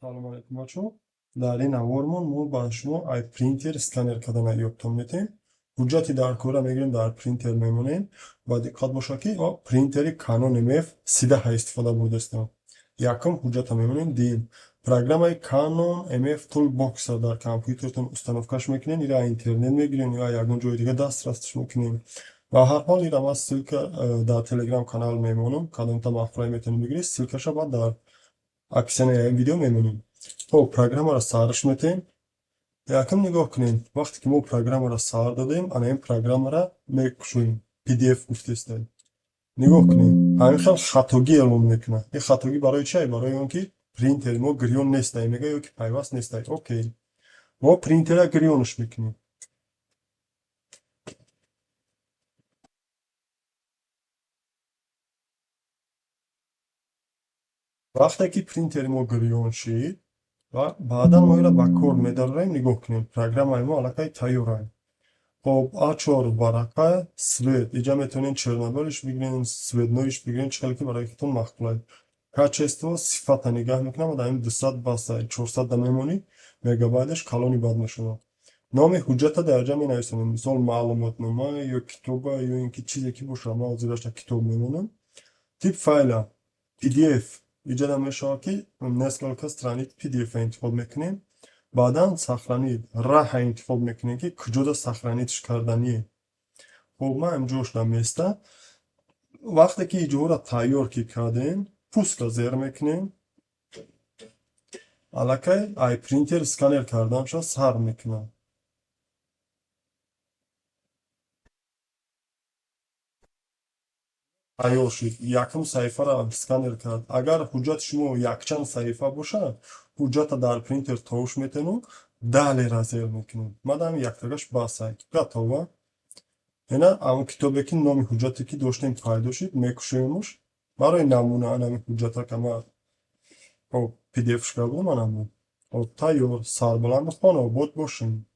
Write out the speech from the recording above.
سلام علیکم بچه‌ها. در این وارمون ما با شما ای پرینتر اسکنر کردن یادتون میتیم. حجتی در کوره میگیریم در پرینتر میمونیم و دقت باشه که پرینتری کانون MF 13 استفاده بوده است. یکم حجت میمونیم دیم программаи Canon MF Toolbox در کامپیوترتون установкаш میکنین یا اینترنت میگیرین یا یگان جای دیگه دسترسش میکنین و هر حال این ما سیلک در تلگرام کانال میمونم کدام تا مفرای میتونین بگیرید سیلکش بعد در اکسن ویدیو میمونیم. خب پروگرام را سارش میتیم یکم نگاه کنین وقتی که ما پروگرام را سار دادیم انا این پروگرام را میکشویم PDF گفته است. نگاه کنین همین خیلی خطاگی اعلام میکنه. این خطاگی برای چیه؟ برای اون که پرینتر ما گریون نیست میگه یا که پیوست نیست. اوکی ما پرینتر را گریونش میکنیم. وقتی که پرینتر ما گریون شید و بعدا ما این را به کار میداریم نگاه کنین پروگرام ما علاقه تایوره. خب A4 ورقه سوید اینجا میتونین چرنوبیلش بگیرین سویدنویش بگیرین چخیلی که برای کتون مخبوله کچستو صفت نگاه میکنم و در این 200 بسته 400 دمیمونی مگابایدش کلونی باد میشونه. نام حجت در اینجا می نویسیم مثال معلومات نامه یا کتابه یا اینکه چیزی که باشه ما زیرش کتاب میمونم. تیپ فایل PDF اینجا میشه که نسکالکا страниц PDF انتخاب میکنیم. بعدا سخرانید راه انتخاب میکنین که کجا سخرانیدش کردنیه. خب ما اینجاش دمیسته وقتی که اینجا را تایار که کردین پوست را زیر میکنین علاقه ای پرینتر اسکانر کردم شد سر میکنم. تایار شد یکم صحیفه را اسکانر کرد. اگر حجت شما یکچند صحیفه باشه حجت در پرینتر توش میتونم دلی را زیر میکنیم. مادام یک تاگش باسه گتوه اینا اما کتابی که نامی حجتی که داشتیم پیدا شد میکشیمش برای نمونه نامی حجتا که ما PDF شده بودم نمونه تایار سر بلند خانه بود باشیم.